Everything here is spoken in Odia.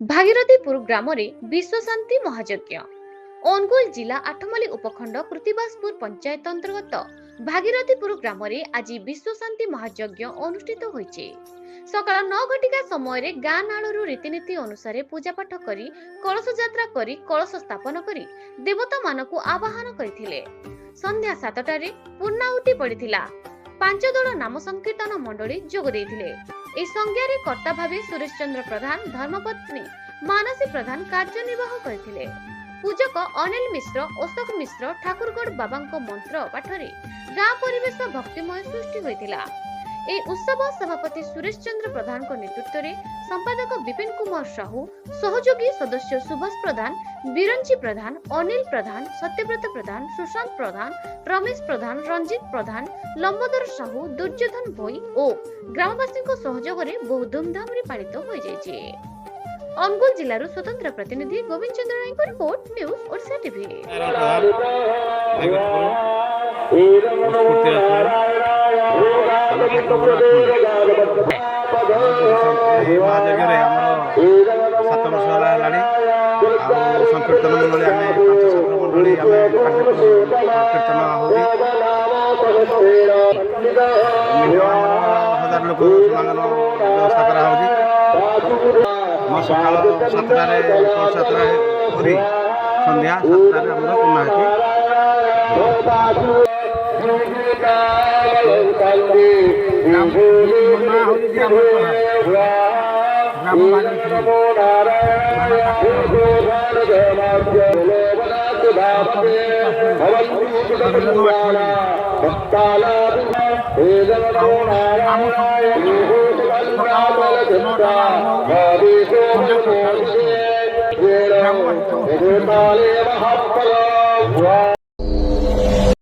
ଭାଗିରଥୀପୁର ଗ୍ରାମରେ ବିଶ୍ୱଶାନ୍ତି ମହାଯଜ୍ଞ। ଅନୁଗୁଳ ଜିଲ୍ଲା ଆଠମଲ୍ଲିକ ଉପଖଣ୍ଡ କୃତିବାସପୁର ପଞ୍ଚାୟତ ଅନ୍ତର୍ଗତ ଭାଗିରଥୀପୁର ଗ୍ରାମରେ ଆଜି ବିଶ୍ୱଶାନ୍ତି ମହାଯଜ୍ଞ ଅନୁଷ୍ଠିତ ହୋଇଛି। ସକାଳ 9 ଘଟିକା ସମୟରେ ଗାଁ ନାଳରୁ ରୀତିନୀତି ଅନୁସାରେ ପୂଜାପାଠ କରି କଳସ ଯାତ୍ରା କରି କଳସ ସ୍ଥାପନ କରି ଦେବତାମାନଙ୍କୁ ଆବାହନ କରିଥିଲେ। ସନ୍ଧ୍ୟା 7ଟାରେ ପୂର୍ଣ୍ଣାହୁତି ପଡ଼ିଥିଲା। 5 ଦଳ ନାମ ସଂକୀର୍ତ୍ତନ ମଣ୍ଡଳୀ ଯୋଗ ଦେଇଥିଲେ। ଏହି ସଂଜ୍ଞାରେ କର୍ତ୍ତା ଭାବେ ସୁରେଶ ଚନ୍ଦ୍ର ପ୍ରଧାନ, ଧର୍ମପତ୍ନୀ ମାନସୀ ପ୍ରଧାନ କାର୍ଯ୍ୟନିର୍ବାହ କରିଥିଲେ। ପୂଜକ ଅନିଲ ମିଶ୍ର, ଅଶୋକ ମିଶ୍ର ଠାକୁରଗଡ଼ ବାବାଙ୍କ ମନ୍ତ୍ର ପାଠରେ ଗାଁ ପରିବେଶ ଭକ୍ତିମୟ ସୃଷ୍ଟି ହୋଇଥିଲା। ଏହି ଉତ୍ସବ ସଭାପତି ସୁରେଶ ଚନ୍ଦ୍ର ପ୍ରଧାନଙ୍କ ନେତୃତ୍ୱରେ ସମ୍ପାଦକ ବିପିନ କୁମାର ସାହୁ, ସହଯୋଗୀ ସଦସ୍ୟ ସୁଭାଷ ପ୍ରଧାନ, ବିରଞ୍ଚି ପ୍ରଧାନ, ଅନିଲ ପ୍ରଧାନ, ସତ୍ୟବ୍ରତ ପ୍ରଧାନ, ସୁଶାନ୍ତ ପ୍ରଧାନ, ରମେଶ ପ୍ରଧାନ, ରଞ୍ଜିତ ପ୍ରଧାନ, ଲମ୍ବୋଦର ସାହୁ, ଦୁର୍ଯ୍ୟୋଧନ ଭୋଇ ଓ ଗ୍ରାମବାସୀଙ୍କ ସହଯୋଗରେ ବହୁ ଧୁମଧାମରେ ପାଳିତ ହୋଇଯାଇଛି। ଅନୁଗୁଳ ଜିଲ୍ଲାରୁ ସ୍ୱତନ୍ତ୍ର ପ୍ରତିନିଧି ଗୋବିନ୍ଦ ଚନ୍ଦ୍ର ରାୟଙ୍କ ରିପୋର୍ଟ, ନ୍ୟୁଜ ଓଡ଼ିଶା ଟିଭି। ସଂକୀର୍ତ୍ତନ ମଣ୍ଡଳୀ ଆମେ 5-7 ମଣ୍ଡଳୀ ଆମେ କୀର୍ତ୍ତନ ହେଉଛି। ହଜାର ଲୋକ ସମାଗମ ବ୍ୟବସ୍ଥା କରାହେଉଛି। ସକାଳ 7ଟାରେ କଳସ ଯାତ୍ରା କରି ସନ୍ଧ୍ୟା 7ଟାରେ ଆମର ପୂର୍ଣ୍ଣାହୁତି। Gracias.